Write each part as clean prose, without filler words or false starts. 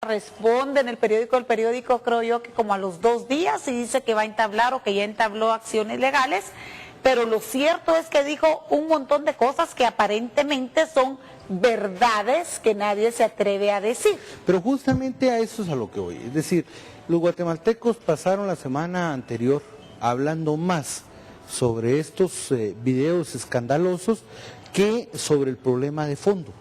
Responde en el periódico creo yo que como a los 2 días y dice que va a entablar o que ya entabló acciones legales, pero lo cierto es que dijo un montón de cosas que aparentemente son verdades que nadie se atreve a decir. Pero justamente a eso es a lo que voy, es decir, los guatemaltecos pasaron la semana anterior hablando más sobre estos videos escandalosos que sobre el problema de fondo,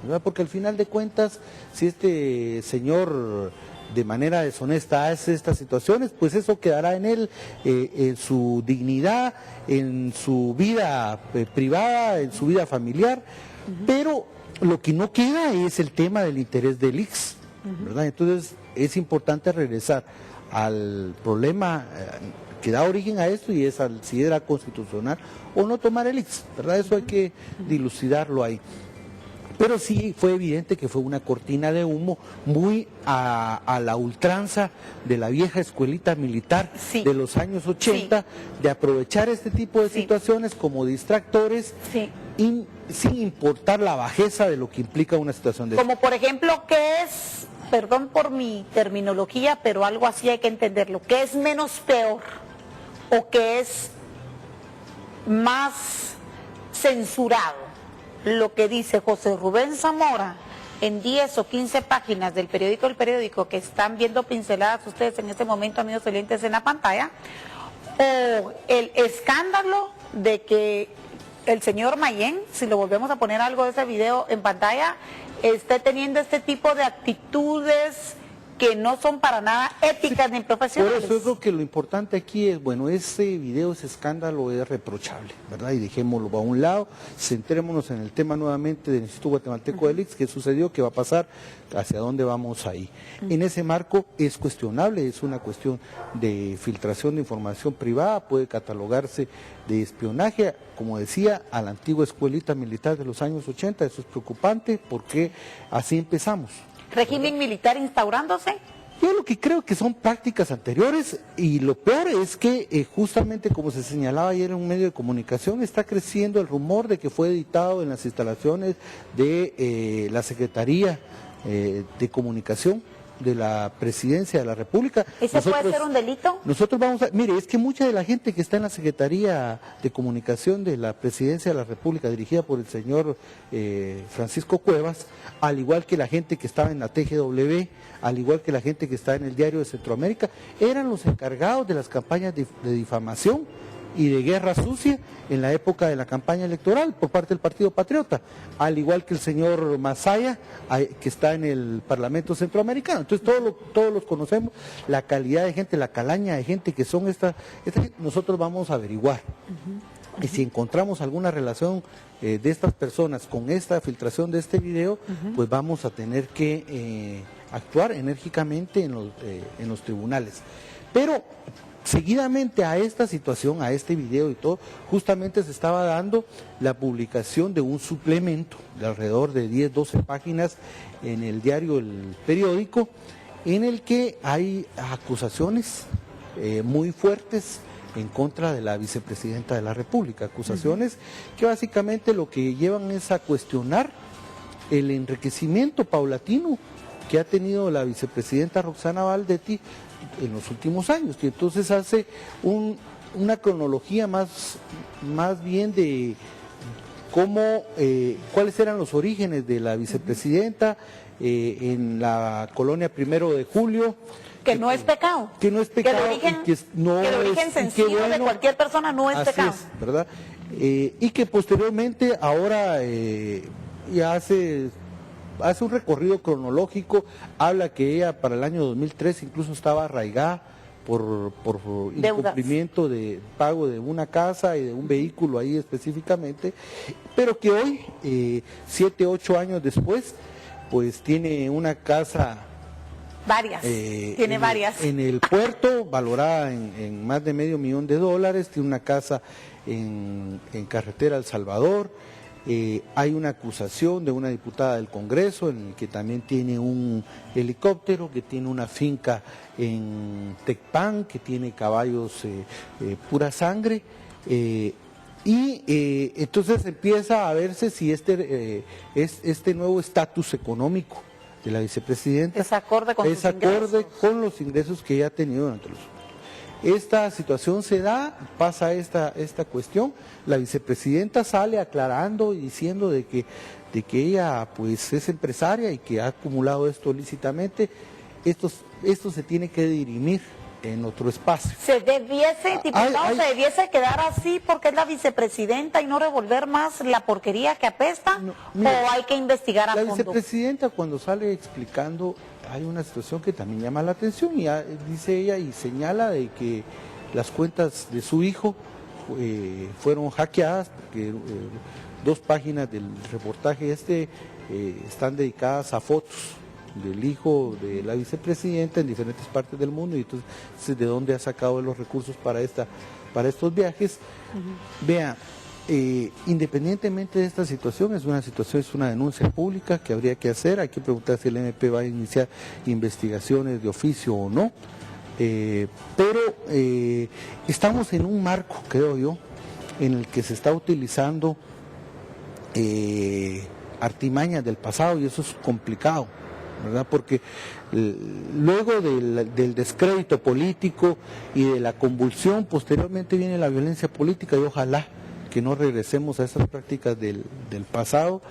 ¿verdad? Porque al final de cuentas, si este señor de manera deshonesta hace estas situaciones, pues eso quedará en él, en su dignidad, en su vida privada, en su vida familiar, pero lo que no queda es el tema del interés del ICS, ¿verdad? Entonces es importante regresar al problema que da origen a esto y es si era constitucional o no tomar el ICS, ¿verdad? Eso hay que dilucidarlo ahí. Pero sí fue evidente que fue una cortina de humo muy a la ultranza de la vieja escuelita militar de los años 80, de aprovechar este tipo de situaciones como distractores, sin importar la bajeza de lo que implica una situación de como por ejemplo, ¿qué es, perdón por mi terminología, pero algo así hay que entenderlo, qué es menos peor o qué es más censurado? Lo que dice José Rubén Zamora en 10 o 15 páginas del periódico El Periódico, que están viendo pinceladas ustedes en este momento, amigos oyentes, en la pantalla, o el escándalo de que el señor Mayén, si lo volvemos a poner algo de ese video en pantalla, esté teniendo este tipo de actitudes que no son para nada éticas ni profesionales. Por eso es lo que lo importante aquí es, bueno, ese video, ese escándalo es reprochable, ¿verdad? Y dejémoslo a un lado, centrémonos en el tema nuevamente del Instituto Guatemalteco del ICS, qué sucedió, qué va a pasar, hacia dónde vamos ahí. En ese marco es cuestionable, es una cuestión de filtración de información privada, puede catalogarse de espionaje, como decía, a la antigua escuelita militar de los años 80, eso es preocupante porque así empezamos. ¿Régimen militar instaurándose? Yo lo que creo que son prácticas anteriores y lo peor es que justamente como se señalaba ayer en un medio de comunicación, está creciendo el rumor de que fue editado en las instalaciones de la Secretaría de Comunicación de la Presidencia de la República. ¿Ese puede ser un delito? Nosotros vamos a... Mire, es que mucha de la gente que está en la Secretaría de Comunicación de la Presidencia de la República, dirigida por el señor Francisco Cuevas, al igual que la gente que estaba en la TGW, al igual que la gente que está en el Diario de Centroamérica, eran los encargados de las campañas de difamación y de guerra sucia en la época de la campaña electoral por parte del Partido Patriota, al igual que el señor Masaya, que está en el Parlamento Centroamericano. Entonces todos los conocemos, la calidad de gente, la calaña de gente que son esta gente, nosotros vamos a averiguar. Y si encontramos alguna relación de estas personas con esta filtración de este video, pues vamos a tener que actuar enérgicamente en los tribunales. Pero seguidamente a esta situación, a este video y todo, justamente se estaba dando la publicación de un suplemento de alrededor de 10, 12 páginas en el diario El Periódico, en el que hay acusaciones muy fuertes en contra de la vicepresidenta de la República, acusaciones que básicamente lo que llevan es a cuestionar el enriquecimiento paulatino que ha tenido la vicepresidenta Roxana Valdetti en los últimos años, y entonces hace una cronología más bien de cómo, cuáles eran los orígenes de la vicepresidenta en la colonia 1 de Julio. Que no es pecado. Que no es pecado. Que el origen sencillo de cualquier persona no es pecado. Es, ¿verdad? Y que posteriormente ahora ya hace un recorrido cronológico, habla que ella para el año 2003 incluso estaba arraigada por incumplimiento de pago de una casa y de un vehículo ahí específicamente, pero que hoy, 7, 8 años después, pues tiene una casa... tiene varias. En el puerto, valorada en más de $500,000, tiene una casa en carretera El Salvador. Hay una acusación de una diputada del Congreso en el que también tiene un helicóptero, que tiene una finca en Tecpan, que tiene caballos pura sangre, y entonces empieza a verse si este nuevo estatus económico de la vicepresidenta es acorde con sus ingresos. con los ingresos que ella ha tenido durante los años. Esta situación se da, pasa esta cuestión, la vicepresidenta sale aclarando y diciendo de que ella pues es empresaria y que ha acumulado esto lícitamente. Esto se tiene que dirimir en otro espacio. Se debiese quedar así porque es la vicepresidenta y no revolver más la porquería que apesta, mira, o hay que investigar a fondo. La vicepresidenta, cuando sale explicando, hay una situación que también llama la atención y dice ella y señala de que las cuentas de su hijo fueron hackeadas porque 2 páginas del reportaje están dedicadas a fotos del hijo de la vicepresidenta en diferentes partes del mundo, y entonces de dónde ha sacado los recursos para estos viajes. Vea, independientemente de esta situación, es una denuncia pública que habría que hacer. Hay que preguntar si el MP va a iniciar investigaciones de oficio o no, pero estamos en un marco, creo yo, en el que se está utilizando artimañas del pasado, y eso es complicado, ¿verdad? Porque luego del descrédito político y de la convulsión, posteriormente viene la violencia política, y ojalá que no regresemos a esas prácticas del pasado.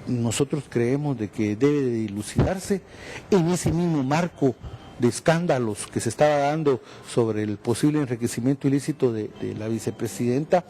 Nosotros creemos de que debe de dilucidarse en ese mismo marco de escándalos que se estaba dando sobre el posible enriquecimiento ilícito de la vicepresidenta.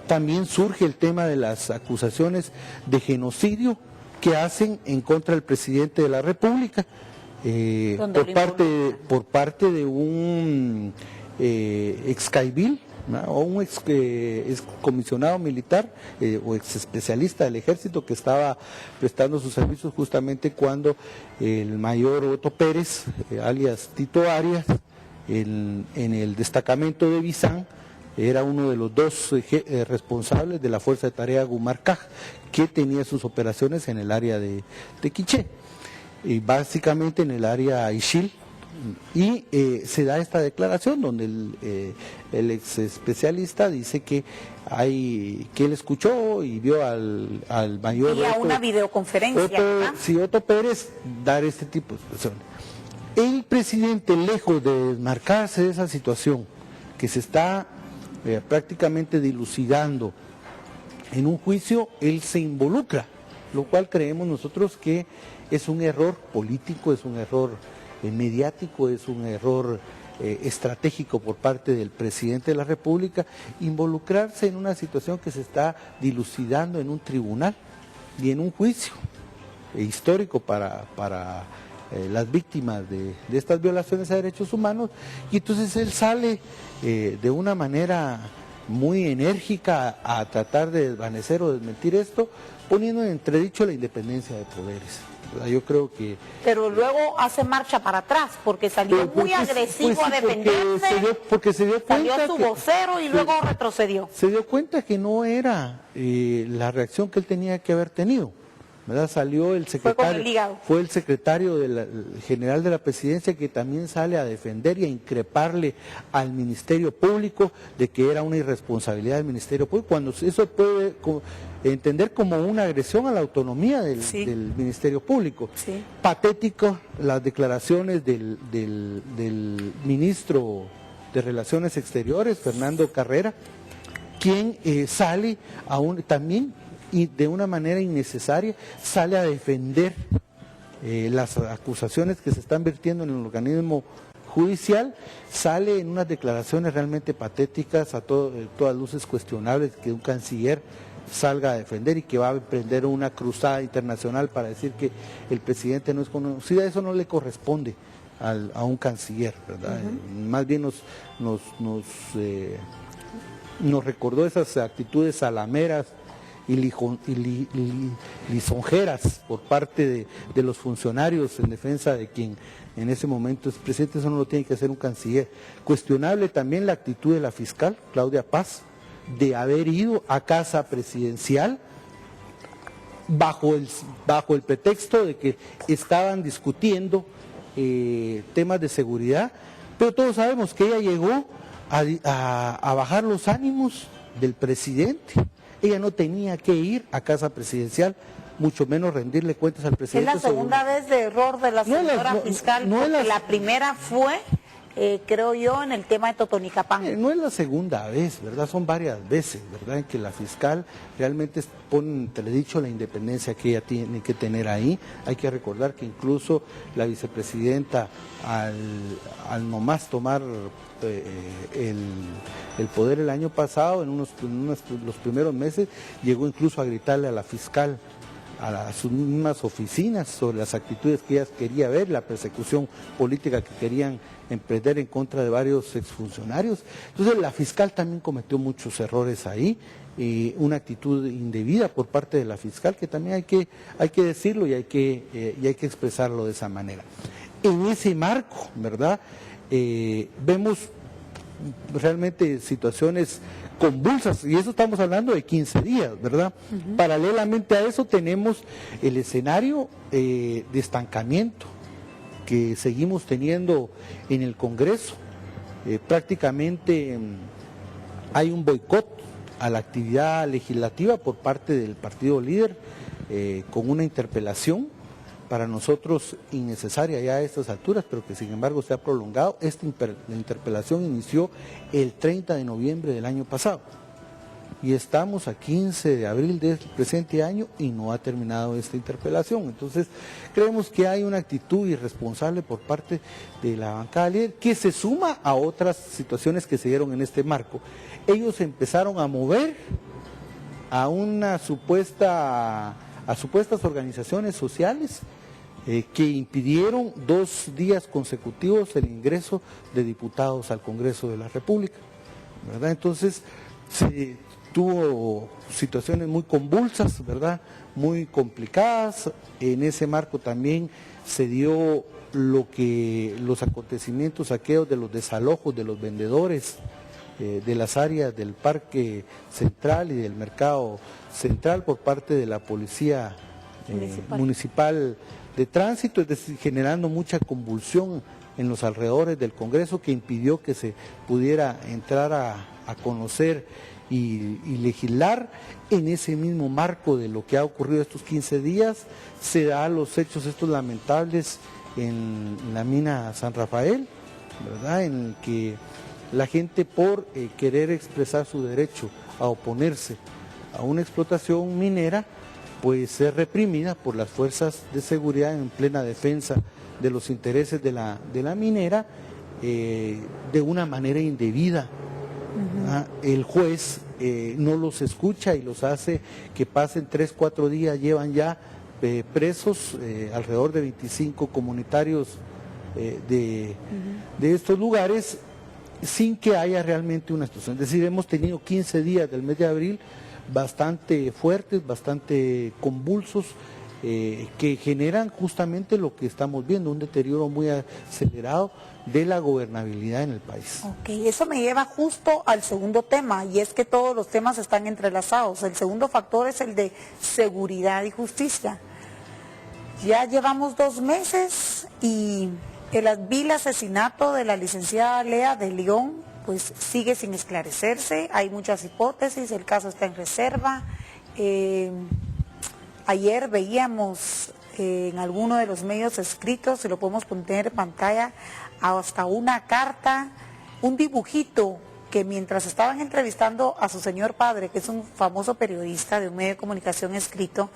También surge el tema de las acusaciones de genocidio que hacen en contra del presidente de la República por parte de un excaivil, ¿no? O un excomisionado militar o ex especialista del ejército que estaba prestando sus servicios justamente cuando el mayor Otto Pérez, alias Tito Arias, en el destacamento de Bizán, era uno de los 2 responsables de la Fuerza de Tarea Gumarcaj, que tenía sus operaciones en el área de Quiché, y básicamente en el área Ixil, y se da esta declaración donde el ex especialista dice que él escuchó y vio al mayor y a una videoconferencia Otto Pérez dar este tipo de expresiones. El presidente, lejos de desmarcarse de esa situación que se está prácticamente dilucidando en un juicio, él se involucra, lo cual creemos nosotros que es un error político, es un error mediático, es un error estratégico por parte del presidente de la República, involucrarse en una situación que se está dilucidando en un tribunal y en un juicio histórico para las víctimas de estas violaciones a derechos humanos. Y entonces él sale de una manera muy enérgica a tratar de desvanecer o desmentir esto, poniendo en entredicho la independencia de poderes. Yo creo que... Pero luego hace marcha para atrás, porque salió muy agresivo a defenderse, porque se dio cuenta salió su vocero y luego retrocedió. Se dio cuenta que no era la reacción que él tenía que haber tenido, ¿verdad? Salió el secretario, fue el secretario general de la presidencia, que también sale a defender y a increparle al Ministerio Público de que era una irresponsabilidad del Ministerio Público, cuando eso puede entender como una agresión a la autonomía del Ministerio Público. Sí. Patético las declaraciones del ministro de Relaciones Exteriores, Fernando Carrera, quien sale también y de una manera innecesaria sale a defender las acusaciones que se están vertiendo en el organismo judicial, sale en unas declaraciones realmente patéticas, a todas luces cuestionables, que un canciller salga a defender y que va a emprender una cruzada internacional para decir que el presidente no es conocido. Eso no le corresponde a un canciller, ¿verdad? Más bien nos recordó esas actitudes salameras y lisonjeras por parte de los funcionarios en defensa de quien en ese momento es presidente. Eso no lo tiene que hacer un canciller. Cuestionable también la actitud de la fiscal, Claudia Paz, de haber ido a casa presidencial bajo el pretexto de que estaban discutiendo temas de seguridad, pero todos sabemos que ella llegó a bajar los ánimos del presidente. Ella no tenía que ir a casa presidencial mucho menos rendirle cuentas al Es presidente. la segunda vez de error de la señora fiscal, porque la primera fue, creo yo, en el tema de Totonicapán. No es la segunda vez, ¿verdad? Son varias veces, ¿verdad? En que la fiscal realmente pone en entredicho la independencia que ella tiene que tener ahí. Hay que recordar que incluso la vicepresidenta, al nomás tomar el poder el año pasado, en los primeros meses, llegó incluso a gritarle a la fiscal, a sus mismas oficinas, sobre las actitudes que ella quería ver, la persecución política que querían emprender en contra de varios exfuncionarios. Entonces la fiscal también cometió muchos errores ahí, una actitud indebida por parte de la fiscal, que también hay que decirlo y hay que expresarlo de esa manera. En ese marco, ¿verdad?, vemos realmente situaciones convulsas, y eso estamos hablando de 15 días, ¿verdad? Paralelamente a eso tenemos el escenario de estancamiento que seguimos teniendo en el Congreso. Prácticamente hay un boicot a la actividad legislativa por parte del partido líder, con una interpelación para nosotros innecesaria ya a estas alturas, pero que sin embargo se ha prolongado. La interpelación inició el 30 de noviembre del año pasado y estamos a 15 de abril del presente año y no ha terminado esta interpelación. Entonces creemos que hay una actitud irresponsable por parte de la bancada líder, que se suma a otras situaciones que se dieron en este marco. Ellos empezaron a mover a supuestas organizaciones sociales que impidieron 2 días consecutivos el ingreso de diputados al Congreso de la República, ¿verdad? Entonces se tuvo situaciones muy convulsas, ¿verdad?, muy complicadas. En ese marco también se dio los acontecimientos aquellos de los desalojos de los vendedores de las áreas del Parque Central y del Mercado Central por parte de la Policía Municipal de Tránsito, es decir, generando mucha convulsión en los alrededores del Congreso, que impidió que se pudiera entrar a conocer y legislar. En ese mismo marco de lo que ha ocurrido estos 15 días, se dan los hechos estos lamentables en la mina San Rafael, ¿verdad?, en el que la gente, por querer expresar su derecho a oponerse a una explotación minera, pues es reprimida por las fuerzas de seguridad en plena defensa de los intereses de la minera, de una manera indebida. El juez no los escucha y los hace que pasen 3-4 días, llevan ya presos alrededor de 25 comunitarios de estos lugares, sin que haya realmente una situación. Es decir, hemos tenido 15 días del mes de abril bastante fuertes, bastante convulsos, que generan justamente lo que estamos viendo, un deterioro muy acelerado de la gobernabilidad en el país. Ok, eso me lleva justo al segundo tema, y es que todos los temas están entrelazados. El segundo factor es el de seguridad y justicia. Ya llevamos 2 meses y el vil asesinato de la licenciada Lea de León pues sigue sin esclarecerse. Hay muchas hipótesis, el caso está en reserva. Ayer veíamos en alguno de los medios escritos, si lo podemos poner en pantalla, hasta una carta, un dibujito, que mientras estaban entrevistando a su señor padre, que es un famoso periodista de un medio de comunicación escrito,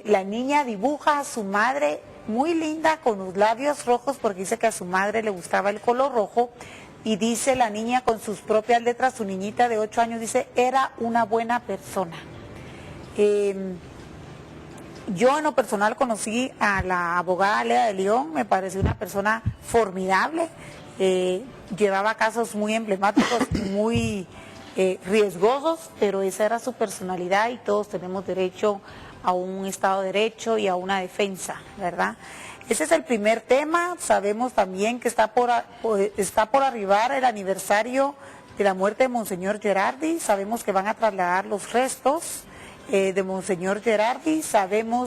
la niña dibuja a su madre muy linda con los labios rojos, porque dice que a su madre le gustaba el color rojo, y dice la niña con sus propias letras, su niñita de 8 años, dice, era una buena persona. Yo en lo personal conocí a la abogada Lea de León, me pareció una persona formidable, llevaba casos muy emblemáticos, muy riesgosos, pero esa era su personalidad y todos tenemos derecho a un Estado de Derecho y a una defensa, ¿verdad? Ese es el primer tema. Sabemos también que está por arribar el aniversario de la muerte de Monseñor Gerardi. Sabemos que van a trasladar los restos de Monseñor Gerardi. Sabemos